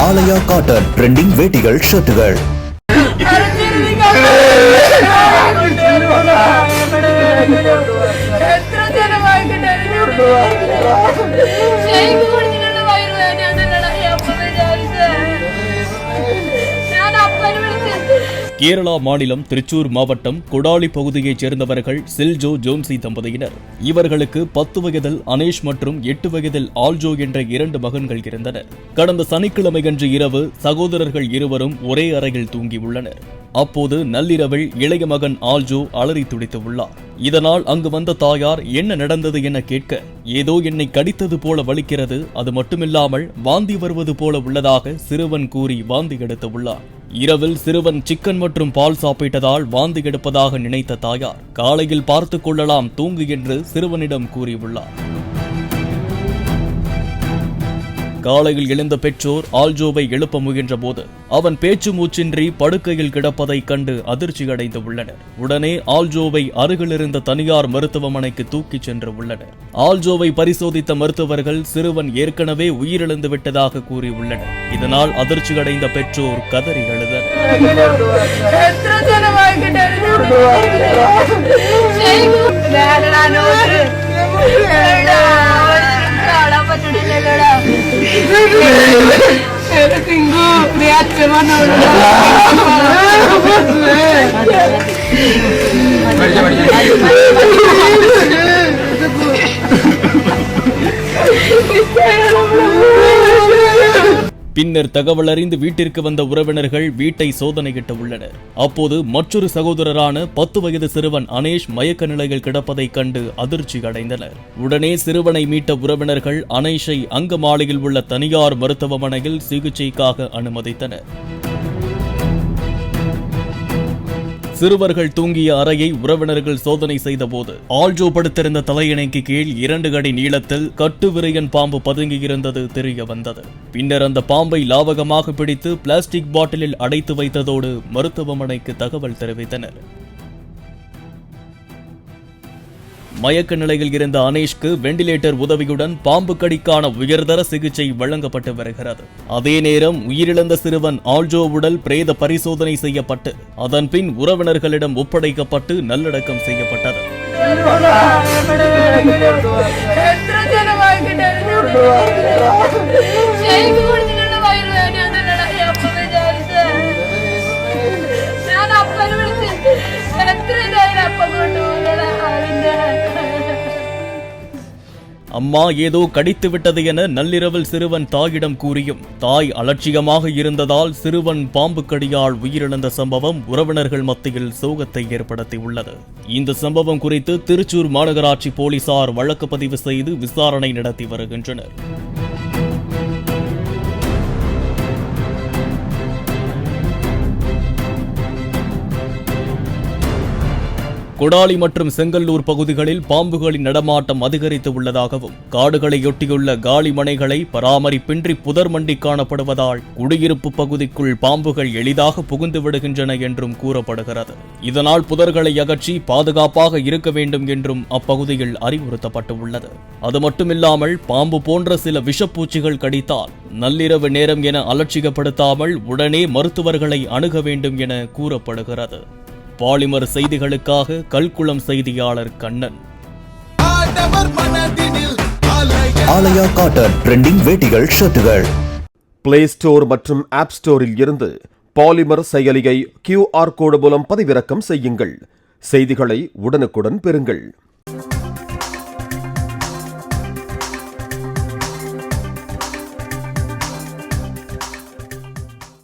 ஆலயா cotton trending வேட்டிகள் ஷர்ட்டுகள். கேரளா மாநிலம் திருச்சூர் மாவட்டம் கொடாலி பகுதியைச் சேர்ந்தவர்கள் சில்ஜோ ஜோன்சி தம்பதியினர். இவர்களுக்கு 10 வயதில் அனேஷ் மற்றும் 8 வயதில் ஆல்ஜோ என்ற 2 மகன்கள் இருந்தனர். கடந்த சனிக்கிழமையன்று இரவு சகோதரர்கள் இருவரும் ஒரே அறையில் தூங்கியுள்ளனர். அப்போது நள்ளிரவில் இளைய மகன் ஆல்ஜோ அலறி துடித்து உள்ளார். இதனால் அங்கு வந்த தாயார் என்ன நடந்தது என கேட்க, ஏதோ என்னை கடித்தது போல வலிக்கிறது, அது மட்டுமில்லாமல் வாந்தி வருவது போல உள்ளதாக சிறுவன் கூறி வாந்தி எடுத்து உள்ளார். இரவில் சிறுவன் சிக்கன் மற்றும் பால் சாப்பிட்டதால் வாந்தி எடுப்பதாக நினைத்த தாயார் காலையில் பார்த்துக் கொள்ளலாம் தூங்கு என்று சிறுவனிடம் கூறியுள்ளார். காலையில் எழுந்த பெற்றோர் ஆல்ஜோவை எழுப்ப முயன்ற போது அவன் பேச்சு மூச்சின்றி படுக்கையில் கிடப்பதைக் கண்டு அதிர்ச்சியடைந்து உள்ளனர். உடனே ஆல்ஜோவை அருகிலிருந்த தனியார் மருத்துவமனைக்கு தூக்கிச் சென்று உள்ளனர். ஆல்ஜோவை பரிசோதித்த மருத்துவர்கள் சிறுவன் ஏற்கனவே உயிரிழந்து விட்டதாக கூறியுள்ளனர். இதனால் அதிர்ச்சியடைந்த பெற்றோர் கதறி அழுதனர். பின்னர் தகவல் அறிந்து வீட்டிற்கு வந்த உறவினர்கள் வீட்டை சோதனையிட்டு உள்ளனர். அப்போது மற்றொரு சகோதரரான 10 வயது சிறுவன் அனேஷ் மயக்க நிலையில் கிடப்பதைக் கண்டு அதிர்ச்சி அடைந்தனர். உடனே சிறுவனை மீட்ட உறவினர்கள் அனேஷை அங்கமாலையில் உள்ள தனியார் மருத்துவமனையில் சிகிச்சைக்காக அனுமதித்தனர். சிறுவர்கள் தூங்கிய அறையை உறவினர்கள் சோதனை செய்தபோது ஆல்ஜோ படுத்திருந்த தலையணைக்கு கீழ் 2 அடி நீளத்தில் கட்டுவிரியன் பாம்பு பதுங்கியிருந்தது தெரிய வந்தது. பின்னர் அந்த பாம்பை லாவகமாக பிடித்து பிளாஸ்டிக் பாட்டிலில் அடைத்து வைத்ததோடு மருத்துவமனைக்கு தகவல் தெரிவித்தனர். மயக்க நிலையில் இருந்த அனேஷ்க்கு வெண்டிலேட்டர் உதவியுடன் பாம்பு கடிக்கான உயர்தர சிகிச்சை வழங்கப்பட்டு வருகிறது. அதே நேரம் உயிரிழந்த சிறுவன் ஆல்ஜோ உடல் பிரேத பரிசோதனை செய்யப்பட்டு அதன் பின் உறவினர்களிடம் ஒப்படைக்கப்பட்டு நல்லடக்கம் செய்யப்பட்டது. அம்மா ஏதோ கடித்து விட்டது என நள்ளிரவில் சிறுவன் தாயிடம் கூறியும் தாய் அலட்சியமாக இருந்ததால் சிறுவன் பாம்பு கடியால் உயிரிழந்த சம்பவம் உறவினர்கள் மத்தியில் சோகத்தை ஏற்படுத்தியுள்ளது. இந்த சம்பவம் குறித்து திருச்சூர் மாநகராட்சி போலீசார் வழக்கு பதிவு செய்து விசாரணை நடத்தி வருகின்றனர். கொடாலி மற்றும் செங்கல்லூர் பகுதிகளில் பாம்புகளின் நடமாட்டம் அதிகரித்து உள்ளதாகவும் காடுகளையொட்டியுள்ள காலி மனைகளை பராமரிப்பின்றி புதர் மண்டி காணப்படுவதால் குடியிருப்பு பகுதிக்குள் பாம்புகள் எளிதாக புகுந்து விடுகின்றன என்றும் கூறப்படுகிறது. இதனால் புதர்களை அகற்றி பாதுகாப்பாக இருக்க வேண்டும் என்றும் அப்பகுதியில் அறிவுறுத்தப்பட்டுள்ளது. அது மட்டுமில்லாமல் பாம்பு போன்ற சில விஷப்பூச்சிகள் கடித்தால் நள்ளிரவு நேரம் என அலட்சியப்படுத்தாமல் உடனே மருத்துவர்களை அணுக வேண்டும் என கூறப்படுகிறது. பாலிமர் செய்திகளுக்காக கல்குளம் செய்தியாளர் கண்ணன். ஆலயா காட்டன் ட்ரெண்டிங் வேட்டிகள் ஷர்ட்டுகள். பிளே ஸ்டோர் மற்றும் ஆப் ஸ்டோரில் இருந்து பாலிமர் செயலியை QR கோடு மூலம் பதிவிறக்கம் செய்யுங்கள். செய்திகளை உடனுக்குடன் பெறுங்கள்.